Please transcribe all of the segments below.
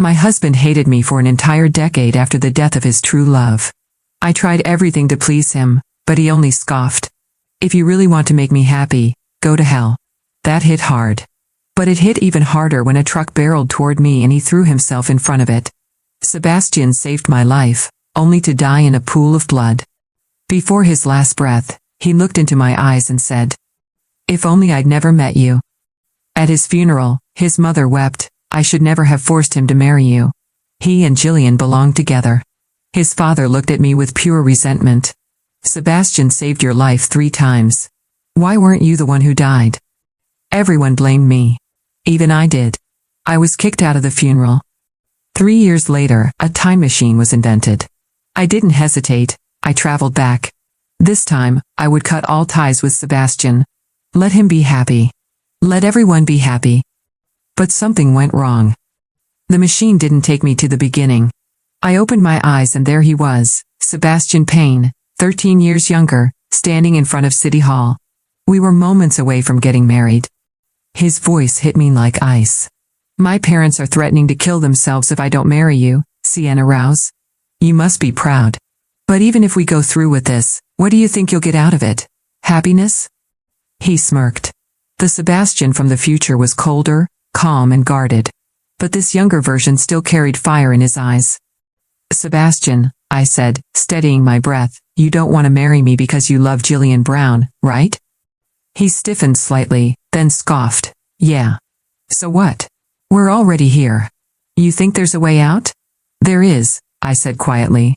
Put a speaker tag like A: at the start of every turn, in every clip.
A: My husband hated me for an entire decade after the death of his true love. I tried everything to please him, but he only scoffed. If you really want to make me happy, go to hell. That hit hard. But it hit even harder when a truck barreled toward me and he threw himself in front of it. Sebastian saved my life, only to die in a pool of blood. Before his last breath, he looked into my eyes and said, "If only I'd never met you." At his funeral, his mother wept, "I should never have forced him to marry you. He and Jillian belonged together." His father looked at me with pure resentment. "Sebastian saved your life 3 times. Why weren't you the one who died?" Everyone blamed me. Even I did. I was kicked out of the funeral. 3 years later, a time machine was invented. I didn't hesitate, I traveled back. This time, I would cut all ties with Sebastian. Let him be happy. Let everyone be happy. But something went wrong. The machine didn't take me to the beginning. I opened my eyes and there he was, Sebastian Payne, 13 years younger, standing in front of City Hall. We were moments away from getting married. His voice hit me like ice. "My parents are threatening to kill themselves if I don't marry you, Sienna Rouse. You must be proud. But even if we go through with this, what do you think you'll get out of it? Happiness?" He smirked. The Sebastian from the future was colder, calm and guarded. But this younger version still carried fire in his eyes. "Sebastian," I said, steadying my breath, "you don't want to marry me because you love Jillian Brown, right?" He stiffened slightly, then scoffed. "Yeah. So what? We're already here. You think there's a way out?" "There is," I said quietly.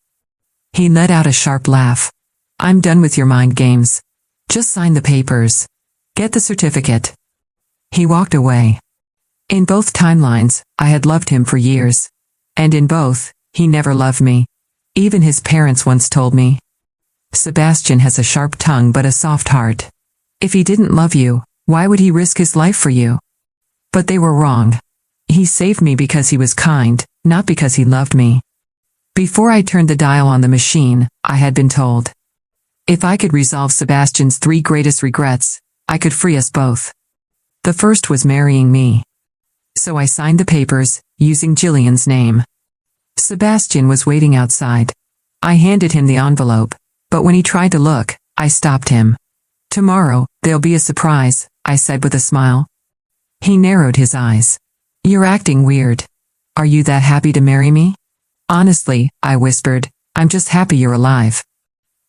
A: He let out a sharp laugh. "I'm done with your mind games. Just sign the papers. Get the certificate." He walked away. In both timelines, I had loved him for years. And in both, he never loved me. Even his parents once told me, "Sebastian has a sharp tongue but a soft heart. If he didn't love you, why would he risk his life for you?" But they were wrong. He saved me because he was kind, not because he loved me. Before I turned the dial on the machine, I had been told, if I could resolve Sebastian's 3 greatest regrets, I could free us both. The first was marrying me. So I signed the papers, using Jillian's name. Sebastian was waiting outside. I handed him the envelope, but when he tried to look, I stopped him. "Tomorrow, there'll be a surprise," I said with a smile. He narrowed his eyes. "You're acting weird. Are you that happy to marry me?" "Honestly," I whispered, "I'm just happy you're alive."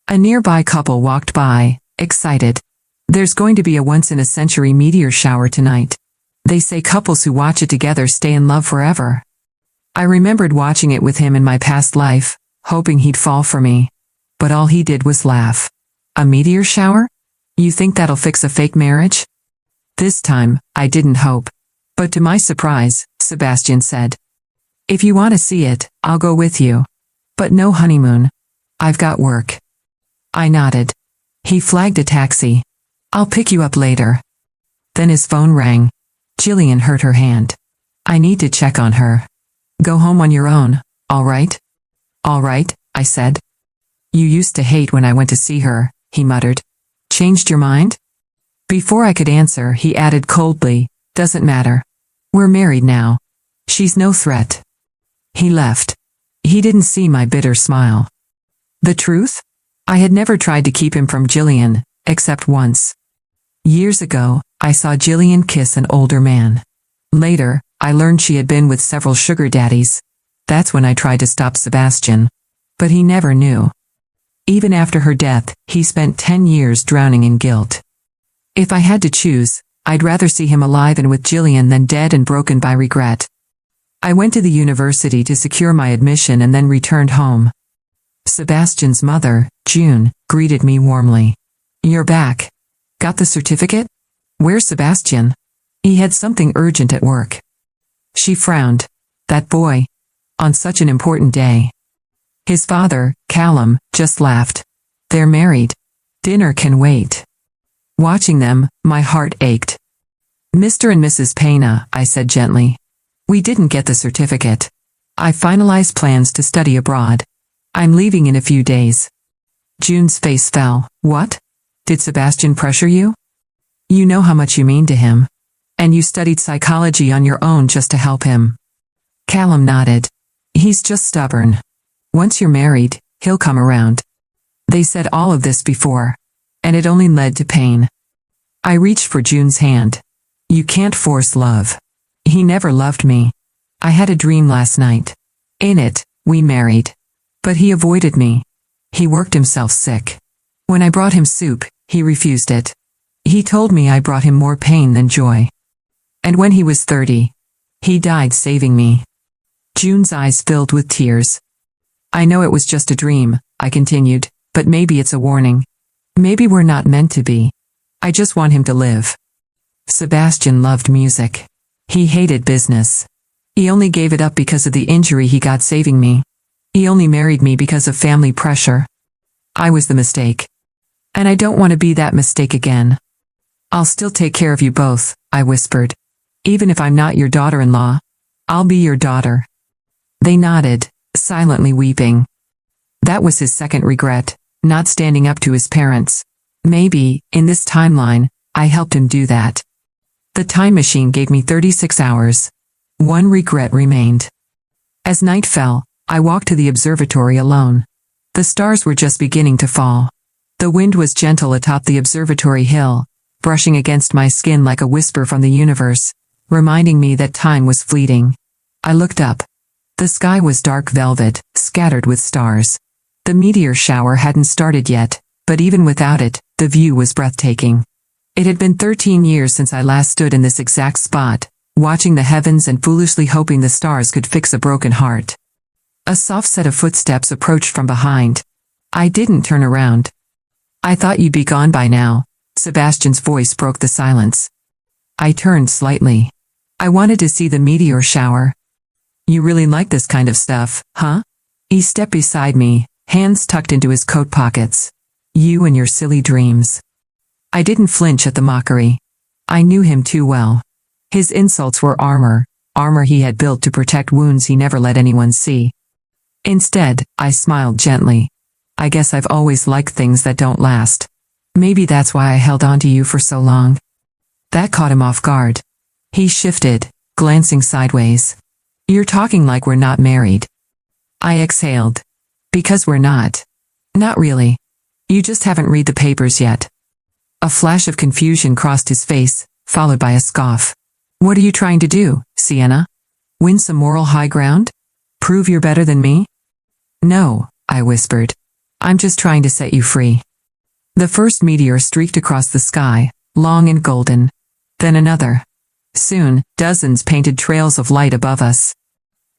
A: A nearby couple walked by, excited. "There's going to be a once-in-a-century meteor shower tonight. They say couples who watch it together stay in love forever." I remembered watching it with him in my past life, hoping he'd fall for me. But all he did was laugh. "A meteor shower? You think that'll fix a fake marriage?" This time, I didn't hope. But to my surprise, Sebastian said, "If you want to see it, I'll go with you. But no honeymoon. I've got work." I nodded. He flagged a taxi. "I'll pick you up later." Then his phone rang. Jillian hurt her hand. "I need to check on her. Go home on your own, all right?" "All right," I said. "You used to hate when I went to see her," he muttered. "Changed your mind?" Before I could answer, he added coldly, "Doesn't matter. We're married now. She's no threat." He left. He didn't see my bitter smile. The truth? I had never tried to keep him from Jillian, except once. Years ago, I saw Jillian kiss an older man. Later, I learned she had been with several sugar daddies. That's when I tried to stop Sebastian. But he never knew. Even after her death, he spent 10 years drowning in guilt. If I had to choose, I'd rather see him alive and with Jillian than dead and broken by regret. I went to the university to secure my admission and then returned home. Sebastian's mother, June, greeted me warmly. "You're back. Got the certificate? Where's Sebastian?" He had something urgent at work. She frowned. That boy. On such an important day. His father, Callum, just laughed. "They're married. Dinner can wait." Watching them, my heart ached. "Mr. and Mrs. Payne," I said gently. "We didn't get the certificate. I finalized plans to study abroad. I'm leaving in a few days." June's face fell. "What? Did Sebastian pressure you? You know how much you mean to him. And you studied psychology on your own just to help him." Callum nodded. He's just stubborn. Once you're married, he'll come around. They said all of this before, and it only led to pain. I reached for June's hand. You can't force love. He never loved me. I had a dream last night. In it, we married. But he avoided me. He worked himself sick. When I brought him soup, he refused it. He told me I brought him more pain than joy. And when he was 30, he died saving me. June's eyes filled with tears. I know it was just a dream, I continued, but maybe it's a warning. Maybe we're not meant to be. I just want him to live. Sebastian loved music. He hated business. He only gave it up because of the injury he got saving me. He only married me because of family pressure. I was the mistake. And I don't want to be that mistake again. I'll still take care of you both, I whispered. Even if I'm not your daughter-in-law, I'll be your daughter. They nodded, silently weeping. That was his second regret, not standing up to his parents. Maybe, in this timeline, I helped him do that. The time machine gave me 36 hours. One regret remained. As night fell, I walked to the observatory alone. The stars were just beginning to fall. The wind was gentle atop the observatory hill, brushing against my skin like a whisper from the universe, reminding me that time was fleeting. I looked up. The sky was dark velvet, scattered with stars. The meteor shower hadn't started yet, but even without it, the view was breathtaking. It had been 13 years since I last stood in this exact spot, watching the heavens and foolishly hoping the stars could fix a broken heart. A soft set of footsteps approached from behind. I didn't turn around. I thought you'd be gone by now. Sebastian's voice broke the silence. I turned slightly. I wanted to see the meteor shower. You really like this kind of stuff, huh? He stepped beside me, hands tucked into his coat pockets. You and your silly dreams. I didn't flinch at the mockery. I knew him too well. His insults were armor he had built to protect wounds he never let anyone see. Instead, I smiled gently. I guess I've always liked things that don't last. Maybe that's why I held on to you for so long. That caught him off guard. He shifted, glancing sideways. You're talking like we're not married. I exhaled. Because we're not. Not really. You just haven't read the papers yet. A flash of confusion crossed his face, followed by a scoff. What are you trying to do, Sienna? Win some moral high ground? Prove you're better than me? No, I whispered. I'm just trying to set you free. The first meteor streaked across the sky, long and golden. Then another. Soon, dozens painted trails of light above us.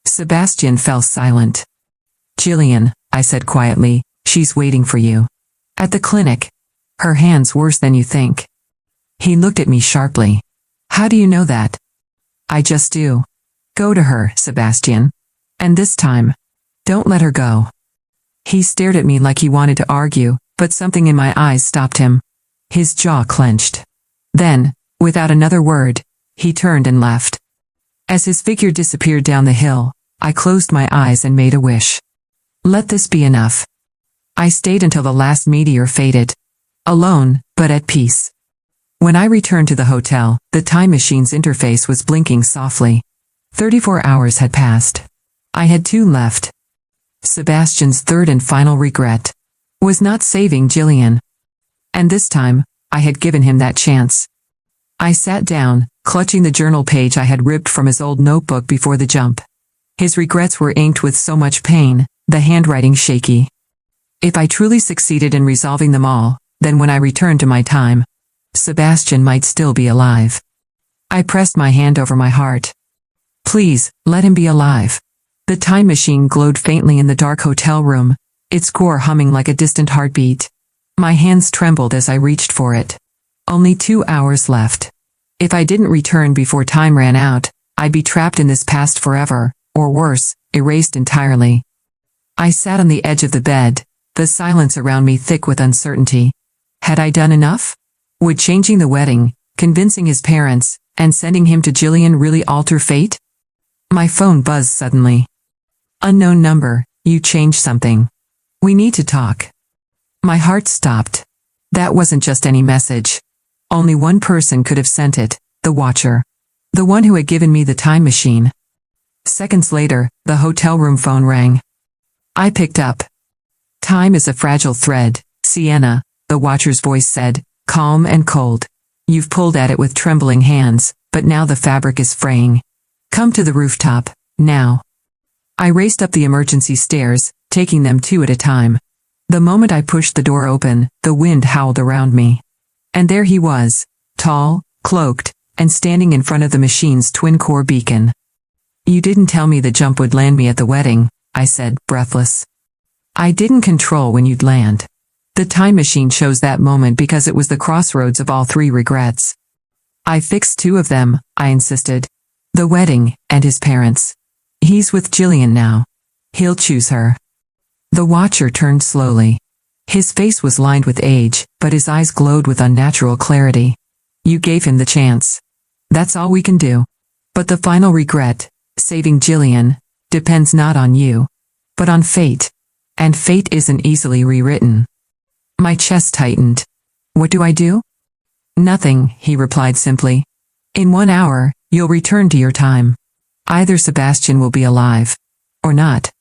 A: Sebastian fell silent. Jillian, I said quietly, she's waiting for you. At the clinic. Her hand's worse than you think. He looked at me sharply. How do you know that? I just do. Go to her, Sebastian. And this time, don't let her go. He stared at me like he wanted to argue, but something in my eyes stopped him. His jaw clenched. Then, without another word, he turned and left. As his figure disappeared down the hill, I closed my eyes and made a wish. Let this be enough. I stayed until the last meteor faded. Alone, but at peace. When I returned to the hotel, the time machine's interface was blinking softly. 34 hours had passed. I had 2 left. Sebastian's third and final regret was not saving Jillian. And this time, I had given him that chance. I sat down, clutching the journal page I had ripped from his old notebook before the jump. His regrets were inked with so much pain, the handwriting shaky. If I truly succeeded in resolving them all, then when I returned to my time, Sebastian might still be alive. I pressed my hand over my heart. Please, let him be alive. The time machine glowed faintly in the dark hotel room, its core humming like a distant heartbeat. My hands trembled as I reached for it. Only 2 hours left. If I didn't return before time ran out, I'd be trapped in this past forever, or worse, erased entirely. I sat on the edge of the bed, the silence around me thick with uncertainty. Had I done enough? Would changing the wedding, convincing his parents, and sending him to Jillian really alter fate? My phone buzzed suddenly. Unknown number, you changed something. We need to talk. My heart stopped. That wasn't just any message. Only one person could have sent it, the Watcher. The one who had given me the time machine. Seconds later, the hotel room phone rang. I picked up. Time is a fragile thread, Sienna, the watcher's voice said, calm and cold. You've pulled at it with trembling hands, but now the fabric is fraying. Come to the rooftop, now. I raced up the emergency stairs, taking them two at a time. The moment I pushed the door open, the wind howled around me. And there he was, tall, cloaked, and standing in front of the machine's twin-core beacon. You didn't tell me the jump would land me at the wedding, I said, breathless. I didn't control when you'd land. The time machine chose that moment because it was the crossroads of all three regrets. I fixed two of them, I insisted. The wedding, and his parents. He's with Jillian now. He'll choose her. The watcher turned slowly. His face was lined with age, but his eyes glowed with unnatural clarity. You gave him the chance. That's all we can do. But the final regret, saving Jillian, depends not on you, but on fate. And fate isn't easily rewritten. My chest tightened. What do I do? Nothing, he replied simply. In 1 hour, you'll return to your time. Either Sebastian will be alive, or not.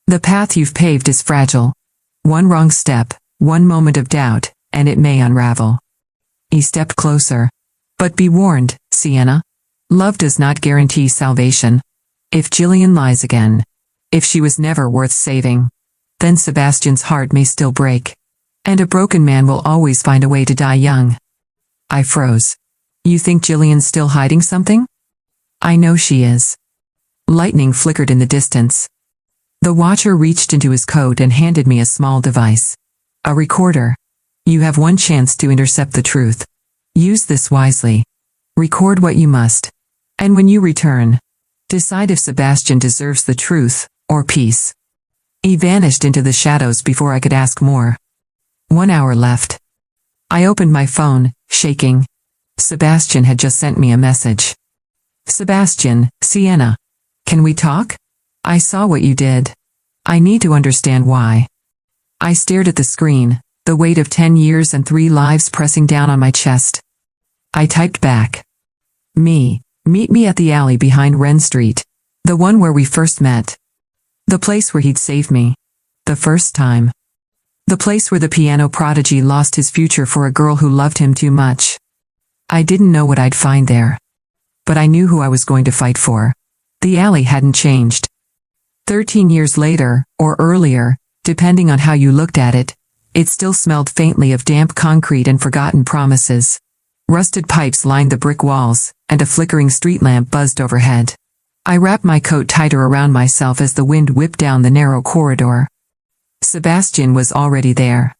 A: The path you've paved is fragile. One wrong step, one moment of doubt, and it may unravel. He stepped closer. But be warned, Sienna. Love does not guarantee salvation. If Jillian lies again, if she was never worth saving, then Sebastian's heart may still break. And a broken man will always find a way to die young. I froze. You think Jillian's still hiding something? I know she is. Lightning flickered in the distance. The watcher reached into his coat and handed me a small device. A recorder. You have one chance to intercept the truth. Use this wisely. Record what you must. And when you return, decide if Sebastian deserves the truth, or peace. He vanished into the shadows before I could ask more. 1 hour left. I opened my phone, shaking. Sebastian had just sent me a message. Sebastian, Sienna. Can we talk? I saw what you did. I need to understand why. I stared at the screen, the weight of 10 years and 3 lives pressing down on my chest. I typed back. Meet me at the alley behind Wren Street. The one where we first met. The place where he'd saved me. The first time. The place where the piano prodigy lost his future for a girl who loved him too much. I didn't know what I'd find there. But I knew who I was going to fight for. The alley hadn't changed. 13 years later, or earlier, depending on how you looked at it, it still smelled faintly of damp concrete and forgotten promises. Rusted pipes lined the brick walls, and a flickering street lamp buzzed overhead. I wrapped my coat tighter around myself as the wind whipped down the narrow corridor. Sebastian was already there.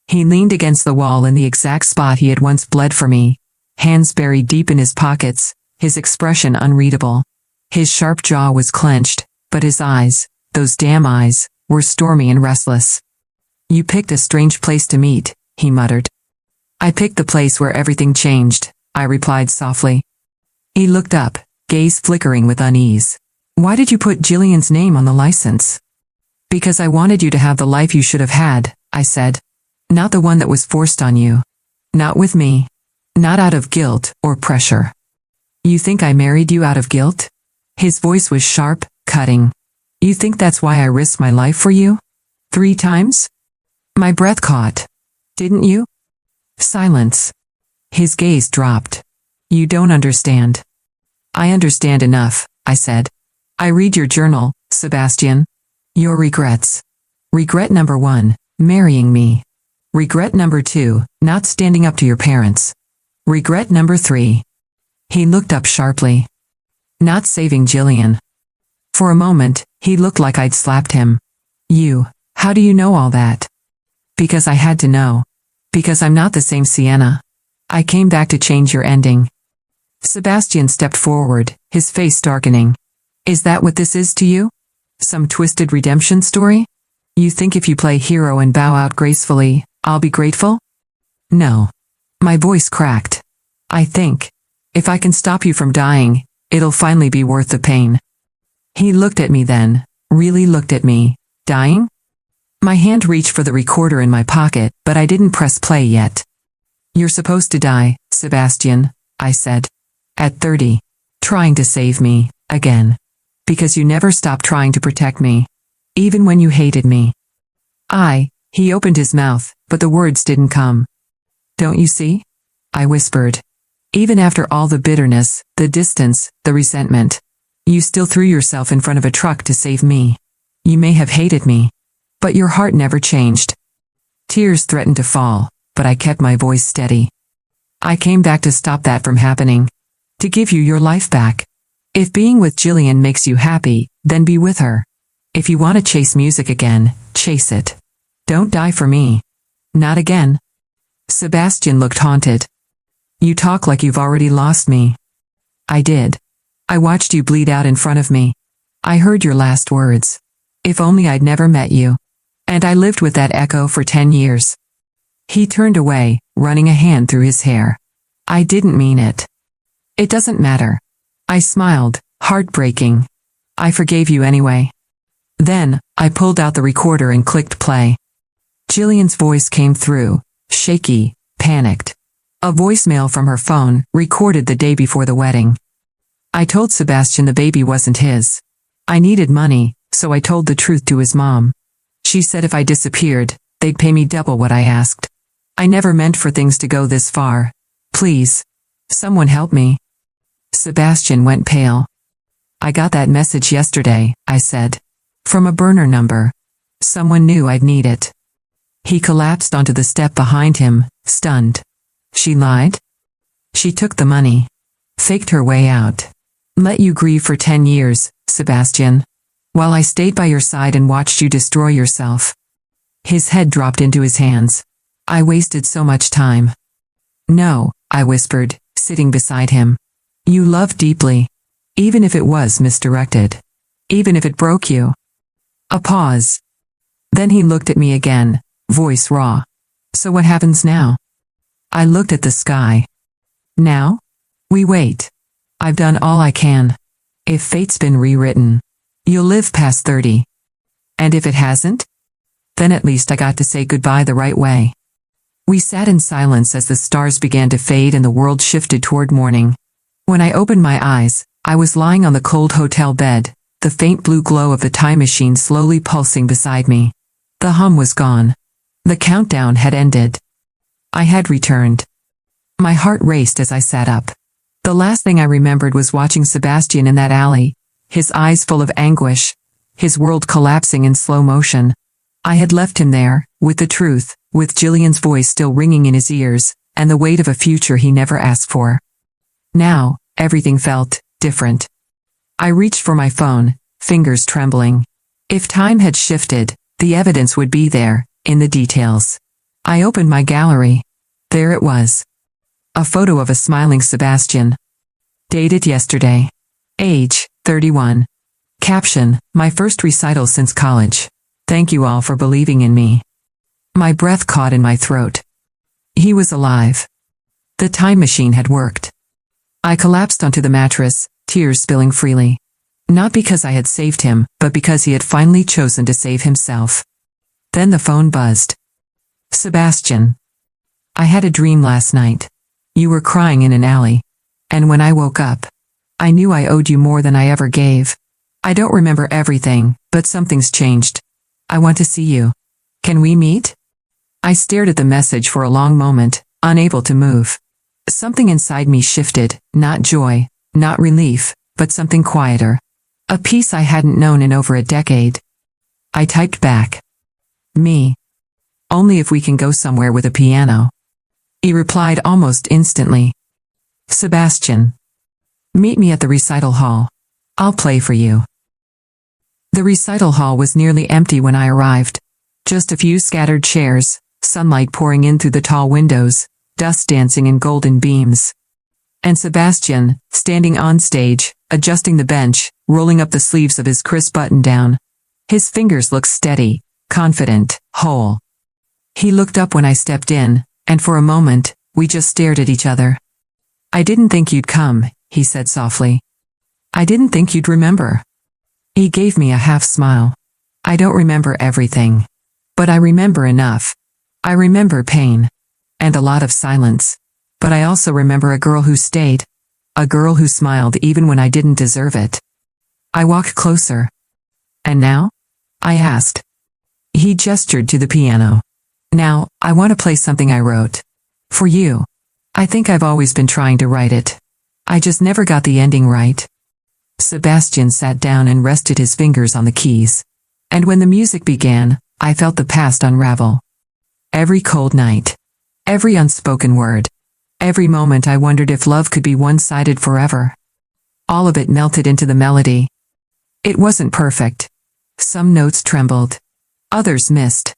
A: He leaned against the wall in the exact spot he had once bled for me, hands buried deep in his pockets, his expression unreadable. His sharp jaw was clenched, but his eyes, those damn eyes, were stormy and restless. You picked a strange place to meet, he muttered. I picked the place where everything changed, I replied softly. He looked up, gaze flickering with unease. Why did you put Jillian's name on the license? Because I wanted you to have the life you should have had, I said. Not the one that was forced on you. Not with me. Not out of guilt or pressure. You think I married you out of guilt? His voice was sharp, cutting. You think that's why I risked my life for you? 3 times? My breath caught. Didn't you? Silence. His gaze dropped. You don't understand. I understand enough, I said. I read your journal, Sebastian. Your regrets. Regret number 1, marrying me. Regret number 2, not standing up to your parents. Regret number 3. He looked up sharply. Not saving Jillian. For a moment, he looked like I'd slapped him. How do you know all that? Because I had to know. Because I'm not the same Sienna. I came back to change your ending. Sebastian stepped forward, his face darkening. Is that what this is to you? Some twisted redemption story? You think if you play hero and bow out gracefully, I'll be grateful? No. My voice cracked. I think, if I can stop you from dying, it'll finally be worth the pain. He looked at me then, really looked at me. Dying? My hand reached for the recorder in my pocket, but I didn't press play yet. You're supposed to die, Sebastian, I said. At 30. Trying to save me, again. Because you never stopped trying to protect me. Even when you hated me. He opened his mouth, but the words didn't come. Don't you see? I whispered. Even after all the bitterness, the distance, the resentment, you still threw yourself in front of a truck to save me. You may have hated me, but your heart never changed. Tears threatened to fall, but I kept my voice steady. I came back to stop that from happening. To give you your life back. If being with Jillian makes you happy, then be with her. If you want to chase music again, chase it. Don't die for me. Not again. Sebastian looked haunted. You talk like you've already lost me. I did. I watched you bleed out in front of me. I heard your last words. If only I'd never met you. And I lived with that echo for 10 years. He turned away, running a hand through his hair. I didn't mean it. It doesn't matter. I smiled, heartbreaking. I forgave you anyway. Then, I pulled out the recorder and clicked play. Jillian's voice came through, shaky, panicked. A voicemail from her phone, recorded the day before the wedding. I told Sebastian the baby wasn't his. I needed money, so I told the truth to his mom. She said if I disappeared, they'd pay me double what I asked. I never meant for things to go this far. Please. Someone help me. Sebastian went pale. I got that message yesterday, I said. From a burner number. Someone knew I'd need it. He collapsed onto the step behind him, stunned. She lied? She took the money. Faked her way out. Let you grieve for 10 years, Sebastian. While I stayed by your side and watched you destroy yourself. His head dropped into his hands. I wasted so much time. No, I whispered, sitting beside him. You loved deeply. Even if it was misdirected. Even if it broke you. A pause. Then he looked at me again, voice raw. So what happens now? I looked at the sky. Now? We wait. I've done all I can. If fate's been rewritten, you'll live past 30. And if it hasn't? Then at least I got to say goodbye the right way. We sat in silence as the stars began to fade and the world shifted toward morning. When I opened my eyes, I was lying on the cold hotel bed, the faint blue glow of the time machine slowly pulsing beside me. The hum was gone. The countdown had ended. I had returned. My heart raced as I sat up. The last thing I remembered was watching Sebastian in that alley, his eyes full of anguish, his world collapsing in slow motion. I had left him there, with the truth, with Jillian's voice still ringing in his ears, and the weight of a future he never asked for. Now, everything felt different. I reached for my phone, fingers trembling. If time had shifted, the evidence would be there, in the details. I opened my gallery. There it was. A photo of a smiling Sebastian. Dated yesterday. Age, 31. Caption, my first recital since college. Thank you all for believing in me. My breath caught in my throat. He was alive. The time machine had worked. I collapsed onto the mattress, tears spilling freely. Not because I had saved him, but because he had finally chosen to save himself. Then the phone buzzed. Sebastian. I had a dream last night. You were crying in an alley. And when I woke up, I knew I owed you more than I ever gave. I don't remember everything, but something's changed. I want to see you. Can we meet? I stared at the message for a long moment, unable to move. Something inside me shifted, not joy, not relief, but something quieter. A peace I hadn't known in over a decade. I typed back. Me. Only if we can go somewhere with a piano. He replied almost instantly. Sebastian. Meet me at the recital hall. I'll play for you. The recital hall was nearly empty when I arrived. Just a few scattered chairs, sunlight pouring in through the tall windows, dust dancing in golden beams. And Sebastian, standing on stage, adjusting the bench, rolling up the sleeves of his crisp button-down. His fingers looked steady, confident, whole. He looked up when I stepped in, and for a moment, we just stared at each other. I didn't think you'd come, he said softly. I didn't think you'd remember. He gave me a half smile. I don't remember everything. But I remember enough. I remember pain. And a lot of silence. But I also remember a girl who stayed. A girl who smiled even when I didn't deserve it. I walked closer. And now? I asked. He gestured to the piano. Now, I want to play something I wrote. For you. I think I've always been trying to write it. I just never got the ending right. Sebastian sat down and rested his fingers on the keys. And when the music began, I felt the past unravel. Every cold night. Every unspoken word. Every moment I wondered if love could be one-sided forever. All of it melted into the melody. It wasn't perfect. Some notes trembled. Others missed.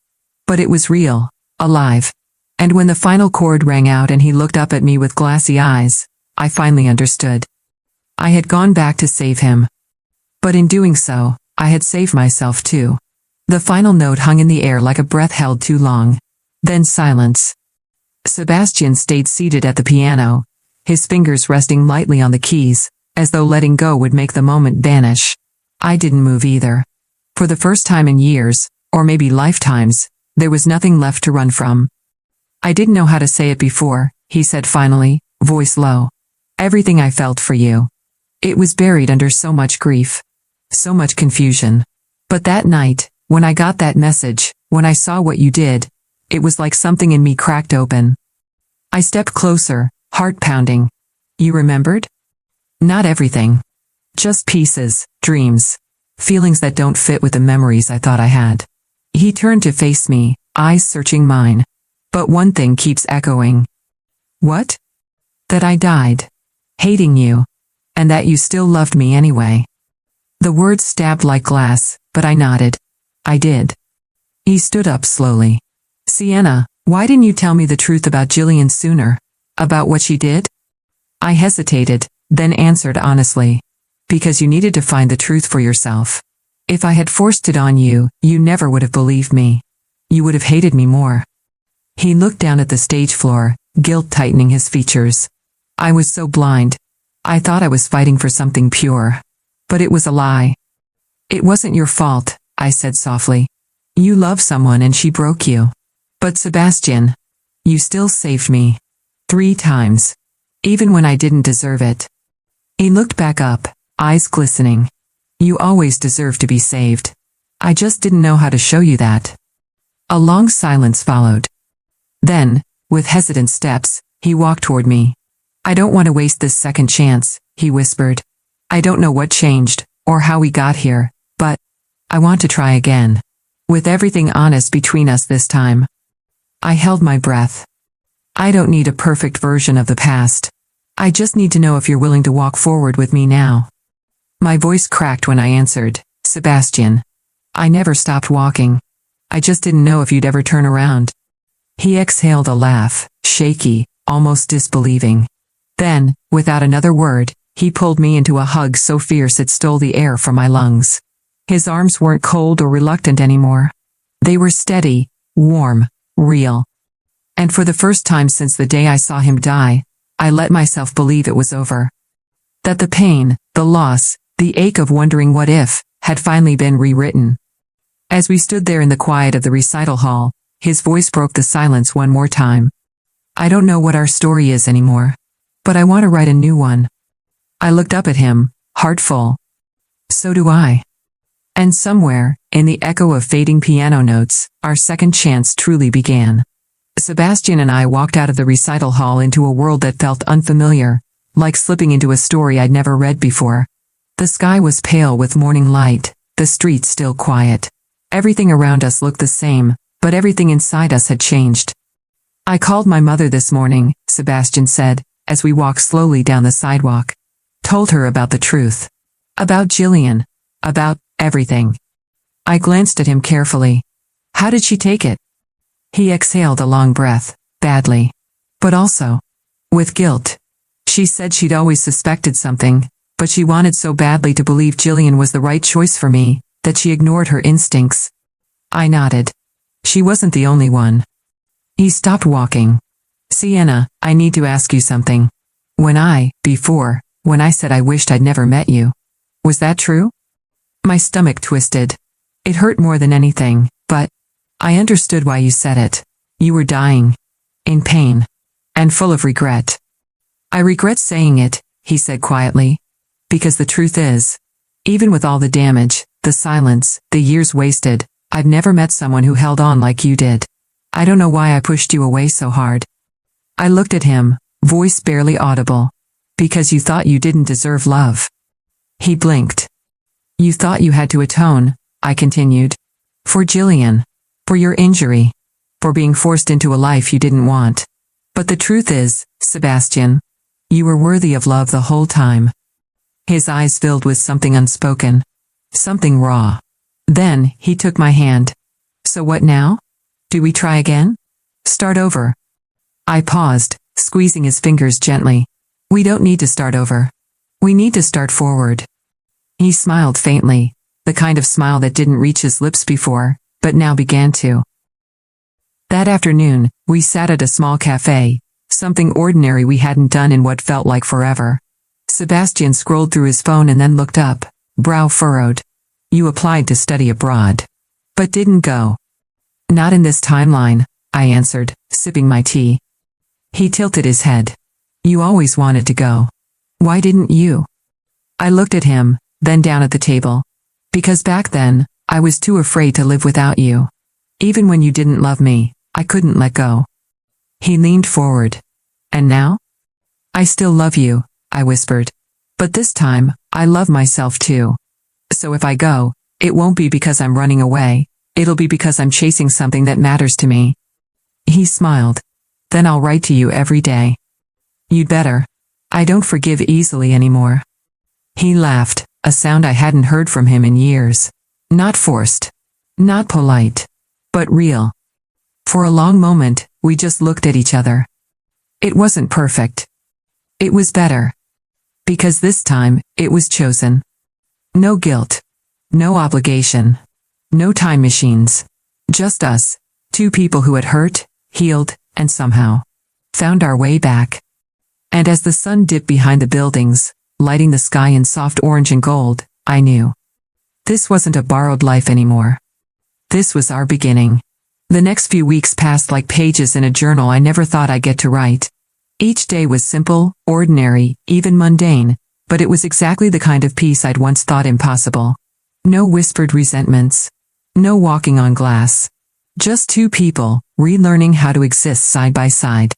A: But it was real, alive. And when the final chord rang out and he looked up at me with glassy eyes, I finally understood. I had gone back to save him. But in doing so, I had saved myself too. The final note hung in the air like a breath held too long. Then silence. Sebastian stayed seated at the piano, his fingers resting lightly on the keys, as though letting go would make the moment vanish. I didn't move either. For the first time in years, or maybe lifetimes, there was nothing left to run from. I didn't know how to say it before, he said finally, voice low. Everything I felt for you. It was buried under so much grief. So much confusion. But that night, when I got that message, when I saw what you did, it was like something in me cracked open. I stepped closer, heart pounding. You remembered? Not everything. Just pieces, dreams, feelings that don't fit with the memories I thought I had. He turned to face me, eyes searching mine. But one thing keeps echoing. What? That I died. Hating you. And that you still loved me anyway. The words stabbed like glass, but I nodded. I did. He stood up slowly. Sienna, why didn't you tell me the truth about Jillian sooner? About what she did? I hesitated, then answered honestly. Because you needed to find the truth for yourself. If I had forced it on you, you never would have believed me. You would have hated me more. He looked down at the stage floor, guilt tightening his features. I was so blind. I thought I was fighting for something pure. But it was a lie. It wasn't your fault, I said softly. You loved someone and she broke you. But Sebastian, you still saved me. 3 times. Even when I didn't deserve it. He looked back up, eyes glistening. You always deserve to be saved. I just didn't know how to show you that. A long silence followed. Then, with hesitant steps, he walked toward me. I don't want to waste this second chance, he whispered. I don't know what changed, or how we got here, but I want to try again. With everything honest between us this time. I held my breath. I don't need a perfect version of the past. I just need to know if you're willing to walk forward with me now. My voice cracked when I answered, Sebastian. I never stopped walking. I just didn't know if you'd ever turn around. He exhaled a laugh, shaky, almost disbelieving. Then, without another word, he pulled me into a hug so fierce it stole the air from my lungs. His arms weren't cold or reluctant anymore. They were steady, warm, real. And for the first time since the day I saw him die, I let myself believe it was over. That the pain, the loss, the ache of wondering what if, had finally been rewritten. As we stood there in the quiet of the recital hall, his voice broke the silence one more time. I don't know what our story is anymore. But I want to write a new one. I looked up at him, heart full. So do I. And somewhere, in the echo of fading piano notes, our second chance truly began. Sebastian and I walked out of the recital hall into a world that felt unfamiliar, like slipping into a story I'd never read before. The sky was pale with morning light, the streets still quiet. Everything around us looked the same, but everything inside us had changed. I called my mother this morning, Sebastian said, as we walked slowly down the sidewalk. Told her about the truth. About Jillian. About everything. I glanced at him carefully. How did she take it? He exhaled a long breath, badly. But also, with guilt. She said she'd always suspected something, but she wanted so badly to believe Jillian was the right choice for me, that she ignored her instincts. I nodded. She wasn't the only one. He stopped walking. Sienna, I need to ask you something. When I said I wished I'd never met you. Was that true? My stomach twisted. It hurt more than anything, but I understood why you said it. You were dying. In pain. And full of regret. I regret saying it, he said quietly. Because the truth is, Even with all the damage, the silence, the years wasted, I've never met someone who held on like you did. I don't know why I pushed you away so hard. I looked at him, voice barely audible. Because you thought you didn't deserve love. He blinked. You thought you had to atone, I continued. For Jillian. For your injury. For being forced into a life you didn't want. But the truth is, Sebastian, you were worthy of love the whole time. His eyes filled with something unspoken. Something raw. Then, he took my hand. So what now? Do we try again? Start over. I paused, squeezing his fingers gently. We don't need to start over. We need to start forward. He smiled faintly, the kind of smile that didn't reach his lips before, but now began to. That afternoon, we sat at a small cafe, something ordinary we hadn't done in what felt like forever. Sebastian scrolled through his phone and then looked up, brow furrowed. You applied to study abroad. But didn't go. Not in this timeline, I answered, sipping my tea. He tilted his head. You always wanted to go. Why didn't you? I looked at him, then down at the table. Because back then, I was too afraid to live without you. Even when you didn't love me, I couldn't let go. He leaned forward. And now? I still love you, I whispered. But this time, I love myself too. So if I go, it won't be because I'm running away, it'll be because I'm chasing something that matters to me. He smiled. Then I'll write to you every day. You'd better. I don't forgive easily anymore. He laughed, a sound I hadn't heard from him in years. Not forced. Not polite. But real. For a long moment, we just looked at each other. It wasn't perfect. It was better. Because this time, it was chosen. No guilt. No obligation. No time machines. Just us, two people who had hurt, healed, and somehow found our way back. And as the sun dipped behind the buildings, lighting the sky in soft orange and gold, I knew. This wasn't a borrowed life anymore. This was our beginning. The next few weeks passed like pages in a journal I never thought I'd get to write. Each day was simple, ordinary, even mundane, but it was exactly the kind of peace I'd once thought impossible. No whispered resentments. No walking on glass. Just two people, relearning how to exist side by side.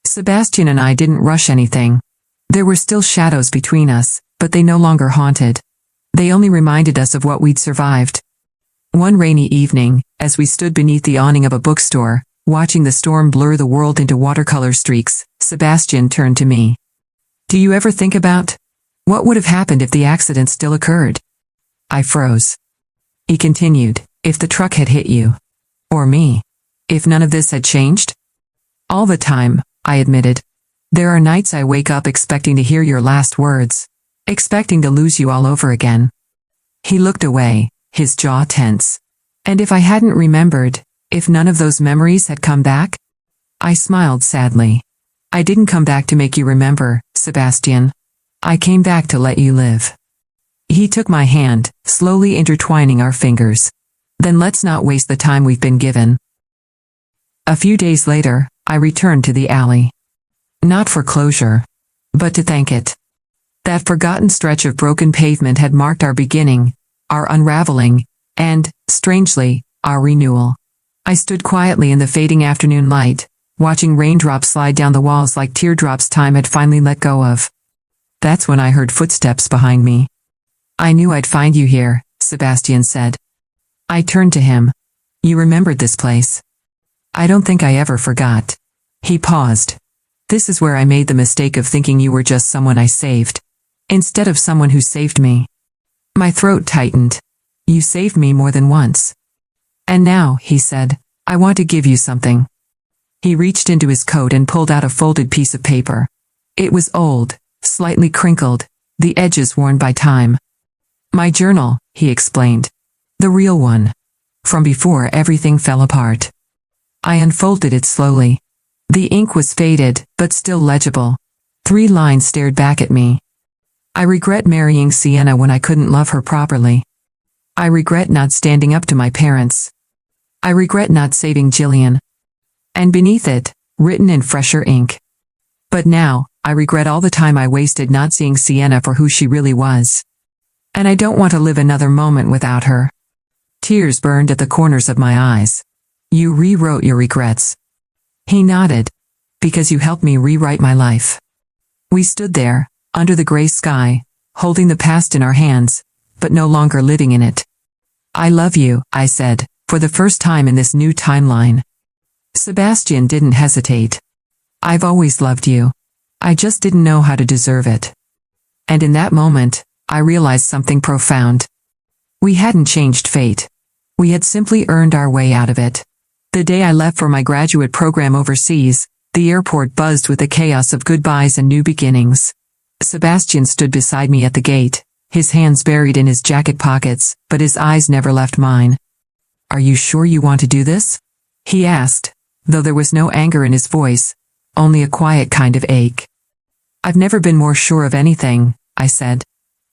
A: Sebastian and I didn't rush anything. There were still shadows between us, but they no longer haunted. They only reminded us of what we'd survived. One rainy evening, as we stood beneath the awning of a bookstore, watching the storm blur the world into watercolor streaks, Sebastian turned to me. Do you ever think about what would have happened if the accident still occurred? I froze. He continued, if the truck had hit you. Or me. If none of this had changed? All the time, I admitted. There are nights I wake up expecting to hear your last words. Expecting to lose you all over again. He looked away, his jaw tense. And if I hadn't remembered, if none of those memories had come back? I smiled sadly. I didn't come back to make you remember, Sebastian. I came back to let you live. He took my hand, slowly intertwining our fingers. Then let's not waste the time we've been given. A few days later, I returned to the alley. Not for closure, but to thank it. That forgotten stretch of broken pavement had marked our beginning, our unraveling, and, strangely, our renewal. I stood quietly in the fading afternoon light, watching raindrops slide down the walls like teardrops time had finally let go of. That's when I heard footsteps behind me. I knew I'd find you here, Sebastian said. I turned to him. You remembered this place. I don't think I ever forgot. He paused. This is where I made the mistake of thinking you were just someone I saved, instead of someone who saved me. My throat tightened. You saved me more than once. And now, he said, I want to give you something. He reached into his coat and pulled out a folded piece of paper. It was old, slightly crinkled, the edges worn by time. My journal, he explained. The real one. From before everything fell apart. I unfolded it slowly. The ink was faded, but still legible. 3 lines stared back at me. I regret marrying Sienna when I couldn't love her properly. I regret not standing up to my parents. I regret not saving Jillian. And beneath it, written in fresher ink. But now, I regret all the time I wasted not seeing Sienna for who she really was. And I don't want to live another moment without her. Tears burned at the corners of my eyes. You rewrote your regrets. He nodded. Because you helped me rewrite my life. We stood there, under the gray sky, holding the past in our hands, but no longer living in it. I love you, I said, for the first time in this new timeline. Sebastian didn't hesitate. I've always loved you. I just didn't know how to deserve it. And in that moment, I realized something profound. We hadn't changed fate. We had simply earned our way out of it. The day I left for my graduate program overseas, the airport buzzed with the chaos of goodbyes and new beginnings. Sebastian stood beside me at the gate, his hands buried in his jacket pockets, but his eyes never left mine. Are you sure you want to do this? He asked, though there was no anger in his voice, only a quiet kind of ache. I've never been more sure of anything, I said.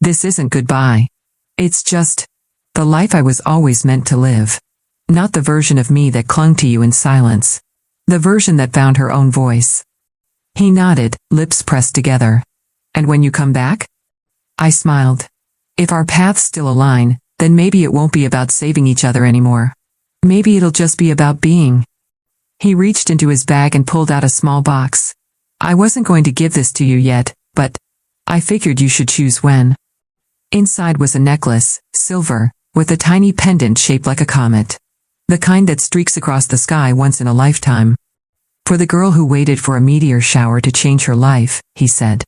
A: This isn't goodbye. It's just the life I was always meant to live. Not the version of me that clung to you in silence. The version that found her own voice. He nodded, lips pressed together. And when you come back? I smiled. If our paths still align, then maybe it won't be about saving each other anymore. Maybe it'll just be about being. He reached into his bag and pulled out a small box. I wasn't going to give this to you yet, but I figured you should choose when. Inside was a necklace, silver, with a tiny pendant shaped like a comet. The kind that streaks across the sky once in a lifetime. For the girl who waited for a meteor shower to change her life, he said.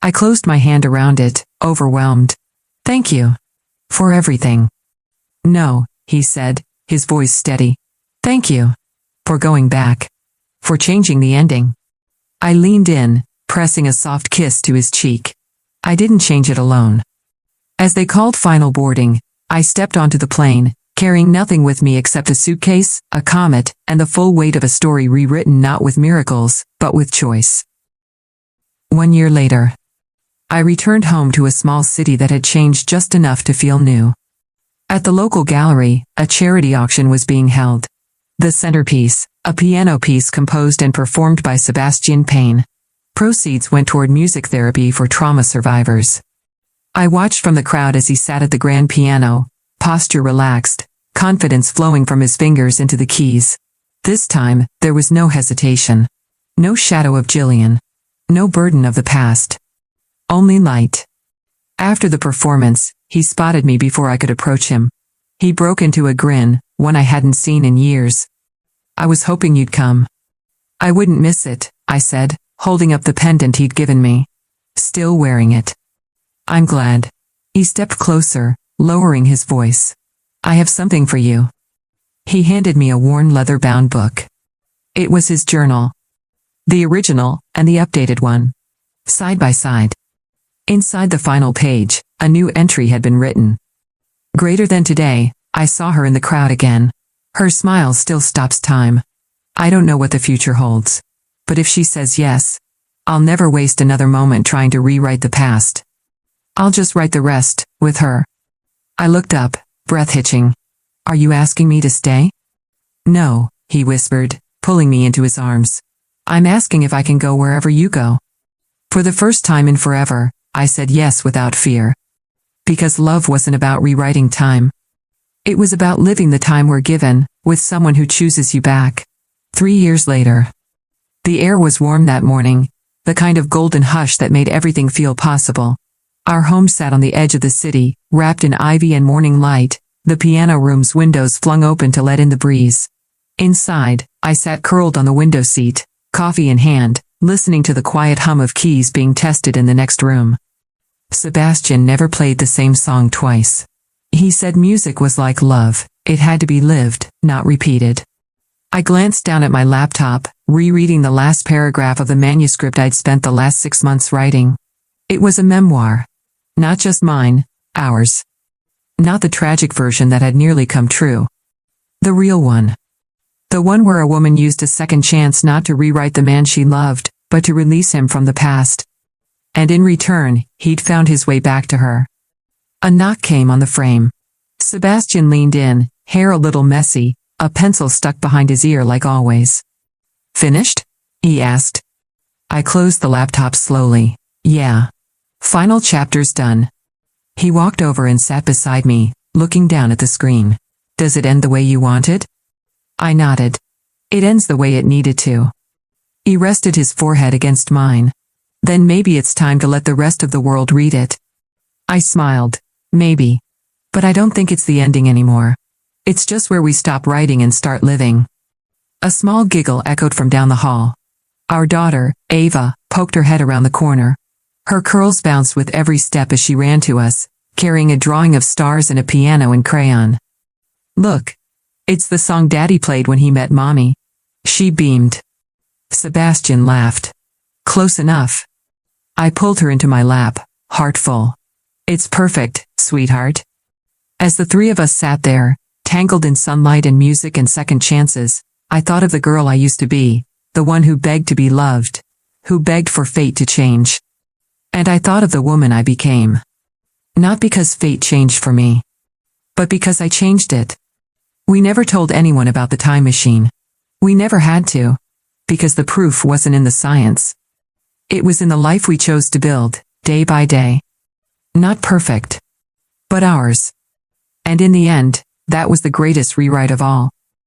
A: I closed my hand around it, overwhelmed. Thank you. For everything. No, he said, his voice steady. Thank you. For going back. For changing the ending. I leaned in, pressing a soft kiss to his cheek. I didn't change it alone. As they called final boarding, I stepped onto the plane, carrying nothing with me except a suitcase, a comet, and the full weight of a story rewritten not with miracles, but with choice. 1 year later, I returned home to a small city that had changed just enough to feel new. At the local gallery, a charity auction was being held. The centerpiece, a piano piece composed and performed by Sebastian Payne. Proceeds went toward music therapy for trauma survivors. I watched from the crowd as he sat at the grand piano, posture relaxed, confidence flowing from his fingers into the keys. This time, there was no hesitation. No shadow of Jillian. No burden of the past. Only light. After the performance, he spotted me before I could approach him. He broke into a grin, one I hadn't seen in years. I was hoping you'd come. I wouldn't miss it, I said, holding up the pendant he'd given me. Still wearing it. I'm glad. He stepped closer, lowering his voice. I have something for you. He handed me a worn leather-bound book. It was his journal. The original, and the updated one. Side by side. Inside the final page, a new entry had been written. Greater than today, I saw her in the crowd again. Her smile still stops time. I don't know what the future holds. But if she says yes, I'll never waste another moment trying to rewrite the past. I'll just write the rest, with her. I looked up, breath hitching. Are you asking me to stay? No, he whispered, pulling me into his arms. I'm asking if I can go wherever you go. For the first time in forever, I said yes without fear. Because love wasn't about rewriting time. It was about living the time we're given, with someone who chooses you back. 3 years later. The air was warm that morning, the kind of golden hush that made everything feel possible. Our home sat on the edge of the city, wrapped in ivy and morning light, the piano room's windows flung open to let in the breeze. Inside, I sat curled on the window seat, coffee in hand, listening to the quiet hum of keys being tested in the next room. Sebastian never played the same song twice. He said music was like love, it had to be lived, not repeated. I glanced down at my laptop, rereading the last paragraph of the manuscript I'd spent the last 6 months writing. It was a memoir. Not just mine, ours. Not the tragic version that had nearly come true. The real one. The one where a woman used a second chance not to rewrite the man she loved, but to release him from the past. And in return, he'd found his way back to her. A knock came on the frame. Sebastian leaned in, hair a little messy, a pencil stuck behind his ear like always. Finished? He asked. I closed the laptop slowly. Yeah. Final chapter's done. He walked over and sat beside me, looking down at the screen. Does it end the way you want it? I nodded. It ends the way it needed to. He rested his forehead against mine. Then maybe it's time to let the rest of the world read it. I smiled. Maybe. But I don't think it's the ending anymore. It's just where we stop writing and start living. A small giggle echoed from down the hall. Our daughter, Ava, poked her head around the corner. Her curls bounced with every step as she ran to us, carrying a drawing of stars and a piano and crayon. Look. It's the song Daddy played when he met Mommy. She beamed. Sebastian laughed. Close enough. I pulled her into my lap, heart full. It's perfect, sweetheart. As the three of us sat there, tangled in sunlight and music and second chances, I thought of the girl I used to be, the one who begged to be loved, who begged for fate to change. And I thought of the woman I became. Not because fate changed for me, but because I changed it. We never told anyone about the time machine. We never had to, because the proof wasn't in the science. It was in the life we chose to build, day by day. Not perfect, but ours. And in the end, that was the greatest rewrite of all.